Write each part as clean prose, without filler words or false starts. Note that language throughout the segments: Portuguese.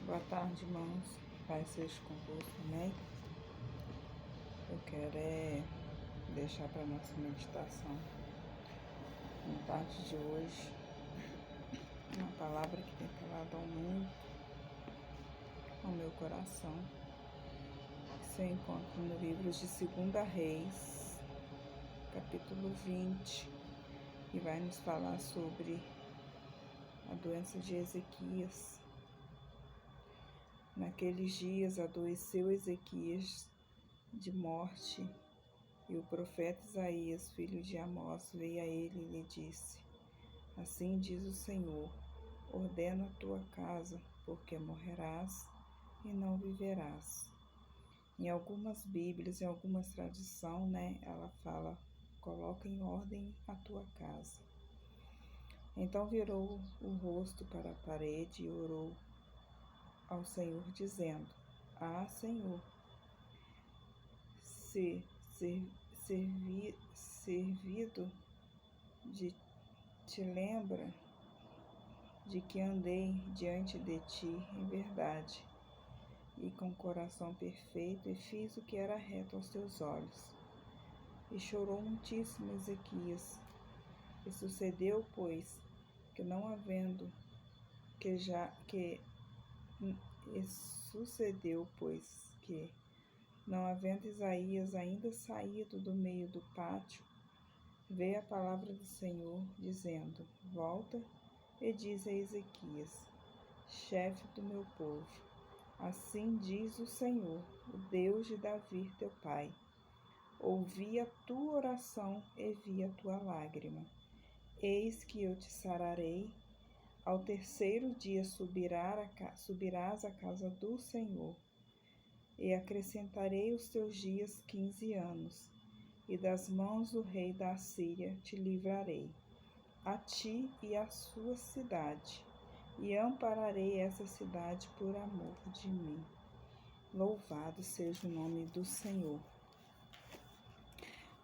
Boa tarde, irmãos. Pai seja convosco, amém? Eu quero deixar para nossa meditação, na tarde de hoje, uma palavra que tem falado muito ao meu coração, que se encontra no livro de 2 Reis, capítulo 20, e vai nos falar sobre a doença de Ezequias. Naqueles dias adoeceu Ezequias de morte, e o profeta Isaías, filho de Amós, veio a ele e lhe disse: Assim diz o Senhor, ordena a tua casa, porque morrerás e não viverás. Em algumas Bíblias, em algumas traduções, ela fala: coloca em ordem a tua casa. Então virou o rosto para a parede e orou ao Senhor, dizendo: Senhor, se servido de te lembra de que andei diante de ti em verdade e com coração perfeito, e fiz o que era reto aos teus olhos. E chorou muitíssimo Ezequias. E sucedeu, pois, que não havendo Isaías ainda saído do meio do pátio, veio a palavra do Senhor, dizendo: Volta e diz a Ezequias, chefe do meu povo: Assim diz o Senhor, o Deus de Davi teu pai: Ouvi a tua oração e vi a tua lágrima. Eis que eu te sararei. Ao terceiro dia subirás à casa do Senhor, e acrescentarei os teus dias 15 anos, e das mãos do rei da Assíria te livrarei, a ti e à sua cidade, e ampararei essa cidade por amor de mim. Louvado seja o nome do Senhor.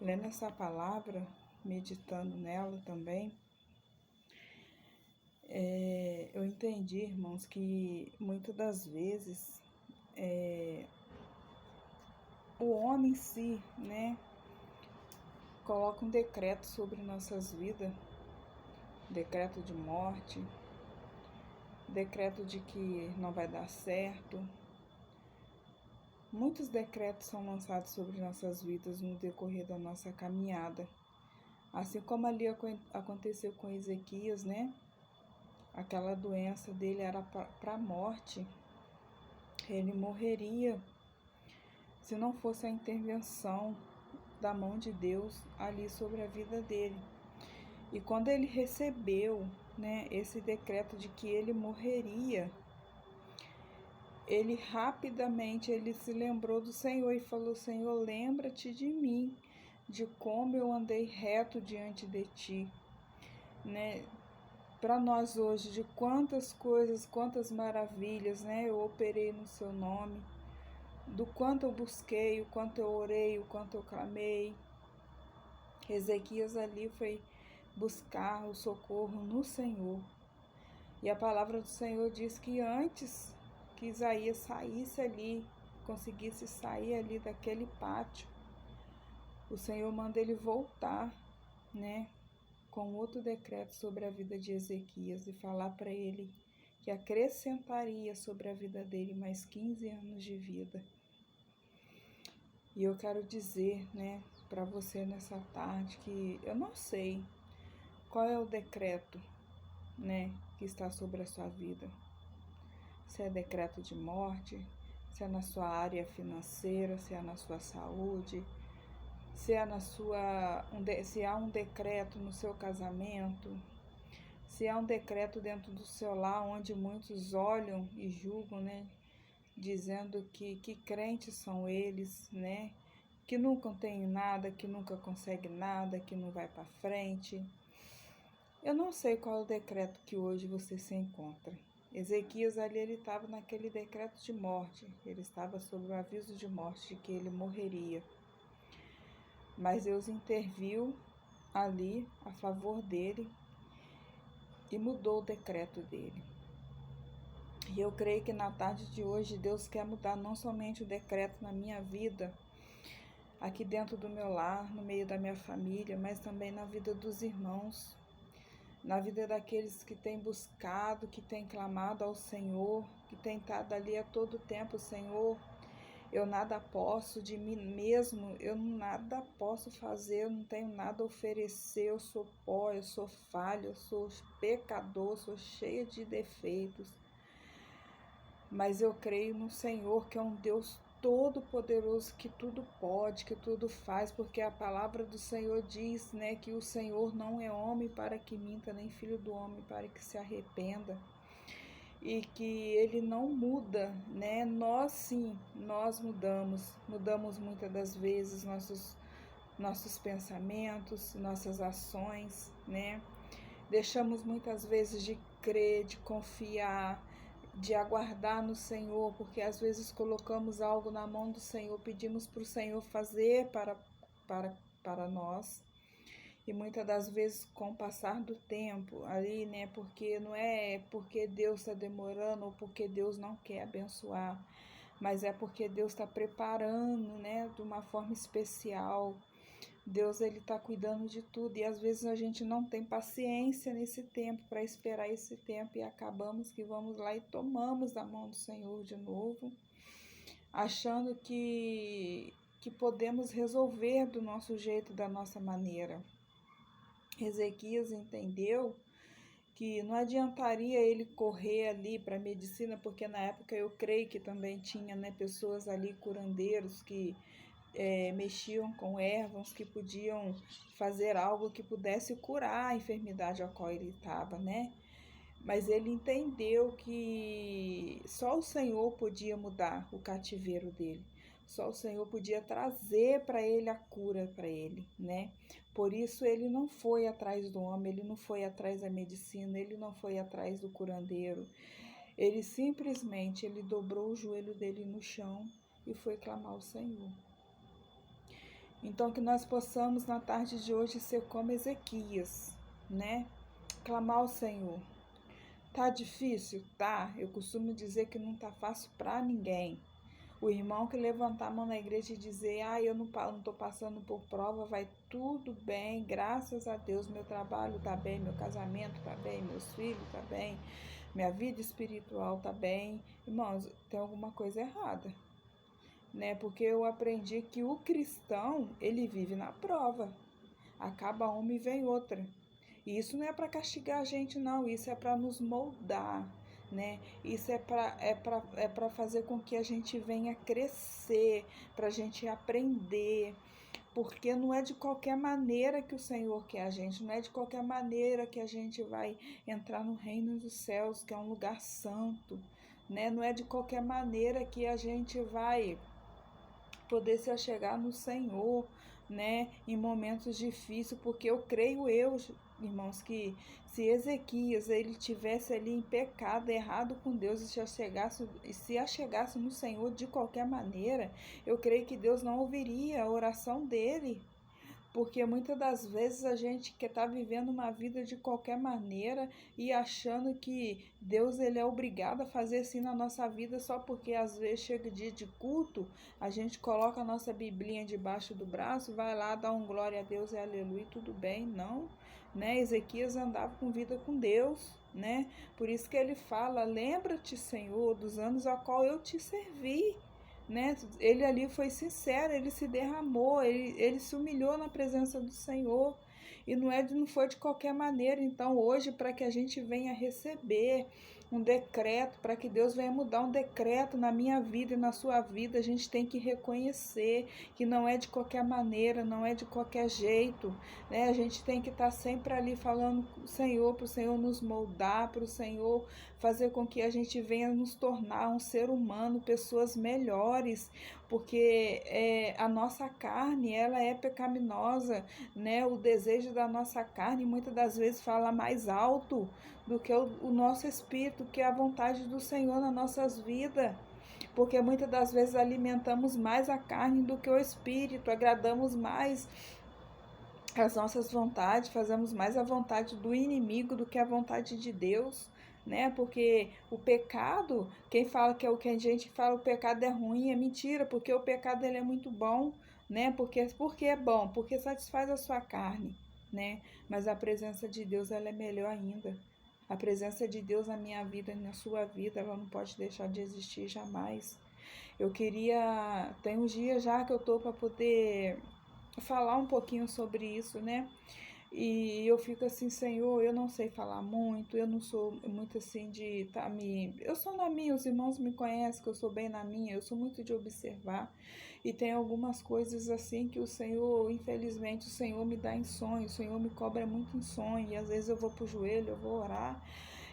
Lendo essa palavra, meditando nela também, eu entendi, irmãos, que muitas das vezes o homem em si, coloca um decreto sobre nossas vidas, decreto de morte, decreto de que não vai dar certo. Muitos decretos são lançados sobre nossas vidas no decorrer da nossa caminhada. Assim como ali aconteceu com Ezequias, aquela doença dele era para a morte. Ele morreria se não fosse a intervenção da mão de Deus ali sobre a vida dele. E quando ele recebeu, esse decreto de que ele morreria, ele rapidamente se lembrou do Senhor e falou: Senhor, lembra-te de mim, de como eu andei reto diante de ti, Para nós hoje, de quantas coisas, quantas maravilhas, eu operei no seu nome, do quanto eu busquei, o quanto eu orei, o quanto eu clamei. Ezequias ali foi buscar o socorro no Senhor. E a palavra do Senhor diz que antes que Isaías saísse ali, conseguisse sair ali daquele pátio, o Senhor manda ele voltar, com outro decreto sobre a vida de Ezequias, e falar para ele que acrescentaria sobre a vida dele mais 15 anos de vida. E eu quero dizer, para você nessa tarde, que eu não sei qual é o decreto, que está sobre a sua vida. Se é decreto de morte, se é na sua área financeira, se é na sua saúde, se há um decreto no seu casamento, se há um decreto dentro do seu lar, onde muitos olham e julgam, dizendo que crentes são eles, que nunca tem nada, que nunca consegue nada, que não vai para frente. Eu não sei qual é o decreto que hoje você se encontra. Ezequias ali, ele estava naquele decreto de morte, ele estava sob o aviso de morte, de que ele morreria. Mas Deus interviu ali a favor dele e mudou o decreto dele. E eu creio que na tarde de hoje Deus quer mudar não somente o decreto na minha vida, aqui dentro do meu lar, no meio da minha família, mas também na vida dos irmãos, na vida daqueles que têm buscado, que têm clamado ao Senhor, que têm estado ali a todo tempo: Senhor, eu nada posso de mim mesmo, eu nada posso fazer, eu não tenho nada a oferecer, eu sou pó, eu sou falha, eu sou pecador, sou cheia de defeitos. Mas eu creio no Senhor, que é um Deus todo-poderoso, que tudo pode, que tudo faz, porque a palavra do Senhor diz, né, que o Senhor não é homem para que minta, nem filho do homem para que se arrependa, e que ele não muda, né? Nós sim, nós mudamos muitas das vezes nossos pensamentos, nossas ações, né? Deixamos muitas vezes de crer, de confiar, de aguardar no Senhor, porque às vezes colocamos algo na mão do Senhor, pedimos para o Senhor fazer para nós, e muitas das vezes com o passar do tempo ali, né, porque não é porque Deus está demorando ou porque Deus não quer abençoar, mas é porque Deus está preparando, né, de uma forma especial. Deus, ele está cuidando de tudo, e às vezes a gente não tem paciência nesse tempo, para esperar esse tempo, e acabamos que vamos lá e tomamos da mão do Senhor de novo, achando que podemos resolver do nosso jeito, da nossa maneira. Ezequias entendeu que não adiantaria ele correr ali para a medicina, porque na época eu creio que também tinha, né, pessoas ali, curandeiros, que mexiam com ervas, que podiam fazer algo que pudesse curar a enfermidade a qual ele estava, né? Mas ele entendeu que só o Senhor podia mudar o cativeiro dele. Só o Senhor podia trazer para ele a cura para ele, né? Por isso ele não foi atrás do homem, ele não foi atrás da medicina, ele não foi atrás do curandeiro. Ele simplesmente, ele dobrou o joelho dele no chão e foi clamar ao Senhor. Então, que nós possamos na tarde de hoje ser como Ezequias, né? Clamar ao Senhor. Tá difícil? Tá. Eu costumo dizer que não tá fácil para ninguém. O irmão que levantar a mão na igreja e dizer: eu não tô passando por prova, vai tudo bem, graças a Deus, meu trabalho tá bem, meu casamento tá bem, meus filhos tá bem, minha vida espiritual tá bem. Irmãos, tem alguma coisa errada, né? Porque eu aprendi que o cristão, ele vive na prova. Acaba uma e vem outra. E isso não é para castigar a gente, não. Isso é para nos moldar, né? Isso é para fazer com que a gente venha crescer, para a gente aprender. Porque não é de qualquer maneira que o Senhor quer a gente, não é de qualquer maneira que a gente vai entrar no reino dos céus, que é um lugar santo, né? Não é de qualquer maneira que a gente vai poder se achegar no Senhor, né, em momentos difíceis, porque eu creio, irmãos, que se Ezequias ele tivesse ali em pecado, errado com Deus, e se achegasse no Senhor de qualquer maneira, eu creio que Deus não ouviria a oração dele. Porque muitas das vezes a gente quer estar vivendo uma vida de qualquer maneira e achando que Deus ele é obrigado a fazer assim na nossa vida, só porque às vezes chega dia de culto, a gente coloca a nossa biblinha debaixo do braço, vai lá, dá um glória a Deus e aleluia, tudo bem. Não, né? Ezequias andava com vida com Deus, né? Por isso que ele fala: lembra-te, Senhor, dos anos a qual eu te servi, né? Ele ali foi sincero, ele se derramou, ele se humilhou na presença do Senhor, e não foi de qualquer maneira. Então hoje, para que a gente venha receber um decreto, para que Deus venha mudar um decreto na minha vida e na sua vida, a gente tem que reconhecer que não é de qualquer maneira, não é de qualquer jeito, né? A gente tem que estar sempre ali falando com o Senhor, para o Senhor nos moldar, para o Senhor fazer com que a gente venha nos tornar um ser humano, pessoas melhores, porque a nossa carne, ela é pecaminosa, né? O desejo da nossa carne muitas das vezes fala mais alto do que o nosso espírito, que é a vontade do Senhor nas nossas vidas. Porque muitas das vezes alimentamos mais a carne do que o espírito, agradamos mais as nossas vontades, fazemos mais a vontade do inimigo do que a vontade de Deus, né? Porque o pecado, quem fala que é o que a gente fala, o pecado é ruim, é mentira, porque o pecado ele é muito bom, né? Porque é bom, porque satisfaz a sua carne, né? Mas a presença de Deus ela é melhor ainda. A presença de Deus na minha vida e na sua vida, ela não pode deixar de existir jamais. Eu queria, tem uns dias já que eu tô para poder falar um pouquinho sobre isso, né? E eu fico assim, Senhor, eu não sei falar muito, eu não sou muito assim de tá me. Eu sou na minha, os irmãos me conhecem que eu sou bem na minha, eu sou muito de observar. E tem algumas coisas assim que o Senhor, infelizmente, o Senhor me dá em sonho, o Senhor me cobra muito em sonho, e às vezes eu vou pro joelho, eu vou orar,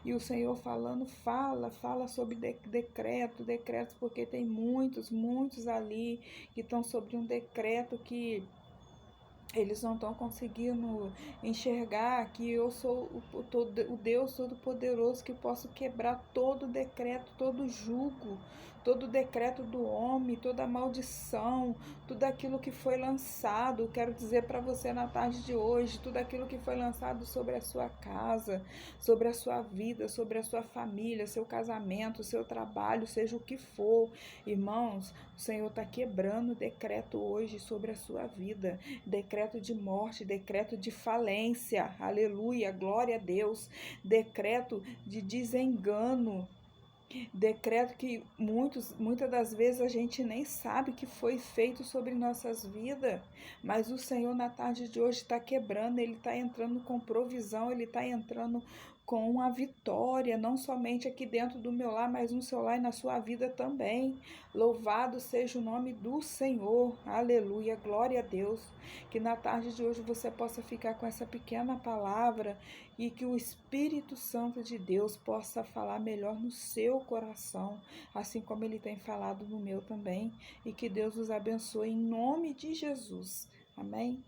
e o Senhor falando, fala sobre decretos, porque tem muitos ali que estão sobre um decreto que eles não estão conseguindo enxergar que eu sou o Deus Todo-Poderoso que posso quebrar todo decreto, todo jugo, todo decreto do homem, toda maldição, tudo aquilo que foi lançado. Quero dizer para você na tarde de hoje, tudo aquilo que foi lançado sobre a sua casa, sobre a sua vida, sobre a sua família, seu casamento, seu trabalho, seja o que for. Irmãos, o Senhor está quebrando o decreto hoje sobre a sua vida, decreto de morte, decreto de falência, aleluia, glória a Deus, decreto de desengano, decreto que muitas das vezes a gente nem sabe que foi feito sobre nossas vidas, mas o Senhor na tarde de hoje está quebrando, Ele está entrando com provisão, Ele está entrando com uma vitória, não somente aqui dentro do meu lar, mas no seu lar e na sua vida também. Louvado seja o nome do Senhor, aleluia, glória a Deus. Que na tarde de hoje você possa ficar com essa pequena palavra e que o Espírito Santo de Deus possa falar melhor no seu coração, assim como ele tem falado no meu também, e que Deus os abençoe em nome de Jesus. Amém?